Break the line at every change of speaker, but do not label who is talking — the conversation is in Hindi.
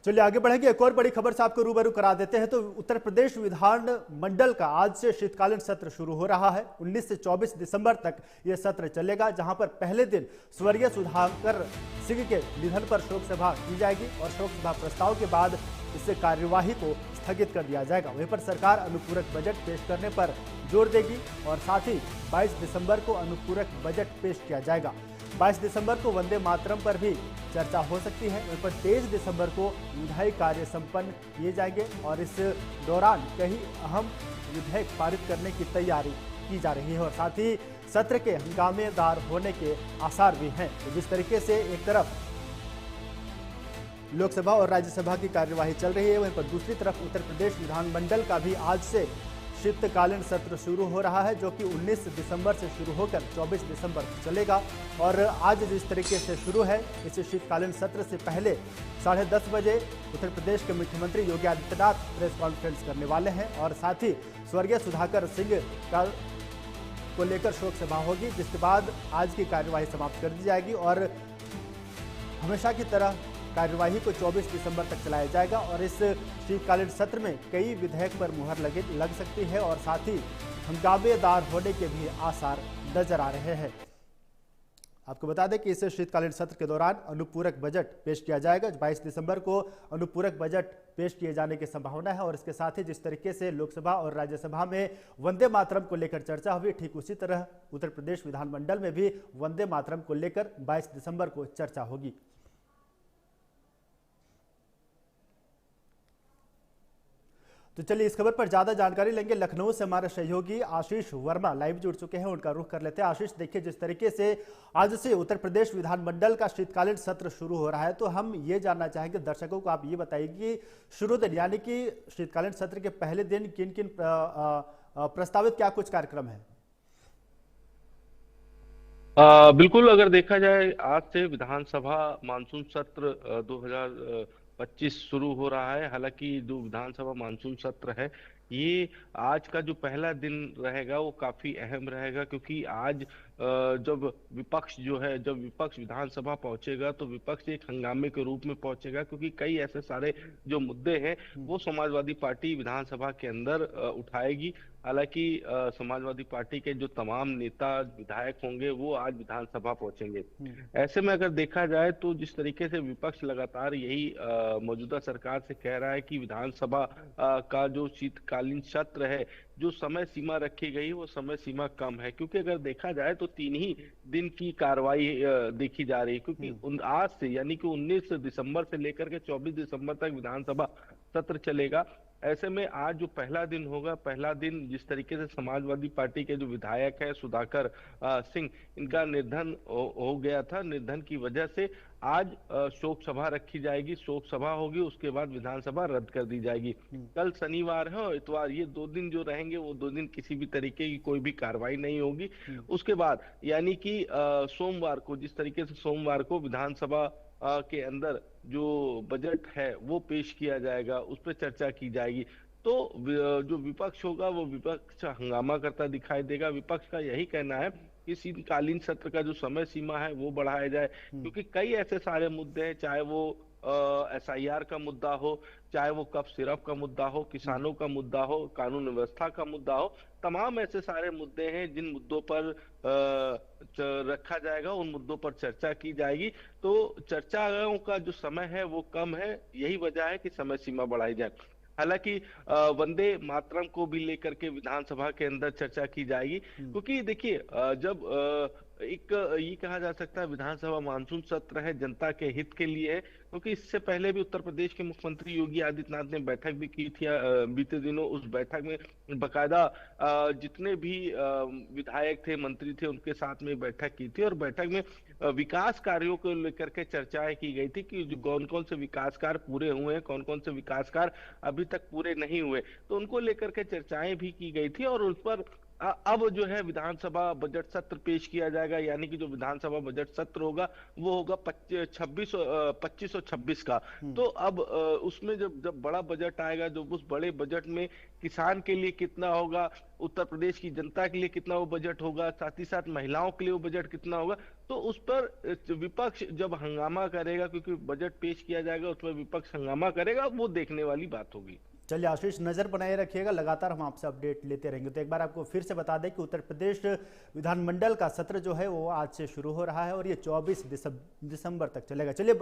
चलिए आगे बढ़ेंगे। एक और बड़ी खबर से आपको रूबरू करा देते हैं। तो उत्तर प्रदेश विधान मंडल का आज से शीतकालीन सत्र शुरू हो रहा है। 19 से 24 दिसंबर तक यह सत्र चलेगा, जहां पर पहले दिन स्वर्गीय सुधाकर सिंह के निधन पर शोक सभा की जाएगी और शोक सभा प्रस्ताव के बाद इससे कार्यवाही को स्थगित कर दिया जाएगा। वहीं पर सरकार अनुपूरक बजट पेश करने पर जोर देगी और साथ ही 22 दिसंबर को अनुपूरक बजट पेश किया जाएगा। 22 दिसंबर को वंदे मातरम पर भी चर्चा हो सकती है। वहीं पर 23 दिसंबर को विधायी कार्य संपन्न किए जाएंगे और इस दौरान कई अहम विधेयक पारित करने की तैयारी की जा रही है और साथ ही सत्र के हंगामेदार होने के आसार भी हैं। तो जिस तरीके से एक तरफ लोकसभा और राज्यसभा की कार्यवाही चल रही है, वहीं पर दूसरी तरफ उत्तर प्रदेश विधानमंडल का भी आज से शीतकालीन सत्र शुरू हो रहा है, जो कि 19 दिसंबर से शुरू होकर 24 दिसंबर तक चलेगा। और आज जिस तरीके से शुरू है, इस शीतकालीन सत्र से पहले 10:30 बजे उत्तर प्रदेश के मुख्यमंत्री योगी आदित्यनाथ प्रेस कॉन्फ्रेंस करने वाले हैं और साथ ही स्वर्गीय सुधाकर सिंह का को लेकर शोक सभा होगी, जिसके बाद आज की कार्यवाही समाप्त कर दी जाएगी और हमेशा की तरह कार्यवाही को 24 दिसंबर तक चलाया जाएगा। और इस शीतकालीन सत्र में कई विधेयक पर मुहर लग सकती है और साथ ही हंगामेदार होने के भी आसार नजर आ रहे हैं। आपको बता दें कि इस शीतकालीन सत्र के दौरान अनुपूरक बजट पेश किया जाएगा। 22 दिसंबर को अनुपूरक बजट पेश किए जाने की संभावना है और इसके साथ ही जिस तरीके से लोकसभा और राज्यसभा में वंदे मातरम को लेकर चर्चा हुई, ठीक उसी तरह उत्तर प्रदेश विधानमंडल में भी वंदे मातरम को लेकर 22 दिसंबर को चर्चा होगी। तो चलिए इस खबर पर ज्यादा जानकारी लेंगे। लखनऊ से हमारे सहयोगी आशीष वर्मा लाइव जुड़ चुके हैं, उनका रुख कर लेते हैं। आशीष, देखिए जिस तरीके से आज से उत्तर प्रदेश विधानमंडल का शीतकालीन सत्र शुरू हो रहा है, तो हम ये जानना चाहेंगे दर्शकों को, आप ये बताइए कि शुरू दिन यानी कि शीतकालीन सत्र के पहले दिन किन किन प्रस्तावित क्या कुछ कार्यक्रम है?
बिल्कुल, अगर देखा जाए आज से विधानसभा मानसून सत्र 2025 शुरू हो रहा है। हालांकि जो विधानसभा मानसून सत्र है, ये आज का जो पहला दिन रहेगा वो काफी अहम रहेगा, क्योंकि आज जब विपक्ष विधानसभा पहुंचेगा तो विपक्ष एक हंगामे के रूप में पहुंचेगा, क्योंकि कई ऐसे सारे जो मुद्दे हैं वो समाजवादी पार्टी विधानसभा के अंदर उठाएगी। हालांकि समाजवादी पार्टी के जो तमाम नेता विधायक होंगे वो आज विधानसभा पहुंचेंगे। ऐसे में अगर देखा जाए तो जिस तरीके से विपक्ष लगातार यही मौजूदा सरकार से कह रहा है कि विधानसभा का जो शीतकालीन सत्र है, जो समय सीमा रखी गई वो समय सीमा कम है, क्योंकि अगर देखा जाए तो 3 ही दिन की कार्रवाई देखी जा रही है, क्योंकि आज से यानी कि 19 दिसंबर से लेकर के 24 दिसंबर तक विधानसभा सत्र चलेगा। ऐसे में आज जो पहला दिन होगा, पहला दिन जिस तरीके से समाजवादी पार्टी के जो विधायक है सुधाकर सिंह, इनका निधन हो गया था। निधन की वजह से आज शोक सभा रखी जाएगी, शोक सभा होगी, उसके बाद विधानसभा रद्द कर दी जाएगी। कल शनिवार है और इतवार, ये 2 दिन जो रहेंगे वो 2 दिन किसी भी तरीके की कोई भी कार्रवाई नहीं होगी। उसके बाद यानी कि सोमवार को, जिस तरीके से सोमवार को विधानसभा के अंदर जो बजट है वो पेश किया जाएगा, उस पर चर्चा की जाएगी। तो जो विपक्ष होगा वो विपक्ष हंगामा करता दिखाई देगा। विपक्ष का यही कहना है कि शीतकालीन सत्र का जो समय सीमा है वो बढ़ाया जाए, क्योंकि कई ऐसे सारे मुद्दे हैं, चाहे वो SIR का मुद्दा हो, चाहे वो कफ सिरप का मुद्दा हो, किसानों का मुद्दा हो, कानून व्यवस्था का मुद्दा हो, तमाम ऐसे सारे मुद्दे हैं जिन मुद्दों पर रखा जाएगा, उन मुद्दों पर चर्चा की जाएगी। तो चर्चाओं का जो समय है वो कम है, यही वजह है कि समय सीमा बढ़ाई जाए। हालांकि वंदे मातरम को भी लेकर के विधानसभा के अंदर चर्चा की जाएगी, क्योंकि देखिए जब एक ये कहा जा सकता है विधानसभा मानसून सत्र है, जनता के हित के लिए है, क्योंकि इससे पहले भी उत्तर प्रदेश के मुख्यमंत्री योगी आदित्यनाथ ने बैठक भी की थी बीते दिनों। उस बैठक में बकायदा जितने भी विधायक थे, मंत्री थे, उनके साथ में बैठक की थी और बैठक में विकास कार्यों को लेकर के चर्चाएं की गई थी कि कौन कौन से विकास कार्य पूरे हुए हैं, कौन कौन से विकास कार्य अभी तक पूरे नहीं हुए, तो उनको लेकर के चर्चाएं भी की गई थी और उस पर अब जो है विधानसभा बजट सत्र पेश किया जाएगा, यानी कि जो विधानसभा बजट सत्र होगा वो होगा 25 और 26 का। तो अब उसमें जब जब बड़ा बजट आएगा, जब उस बड़े बजट में किसान के लिए कितना होगा, उत्तर प्रदेश की जनता के लिए कितना वो बजट होगा, साथ ही साथ महिलाओं के लिए वो बजट कितना होगा, तो उस पर विपक्ष जब हंगामा करेगा, क्योंकि बजट पेश किया जाएगा उसमें विपक्ष हंगामा करेगा, वो देखने वाली बात होगी।
चलिए आशीष, नजर बनाए रखिएगा, लगातार हम आपसे अपडेट लेते रहेंगे। तो एक बार आपको फिर से बता दें कि उत्तर प्रदेश विधानमंडल का सत्र जो है वो आज से शुरू हो रहा है और ये 24 दिसंबर तक चलेगा। चलिए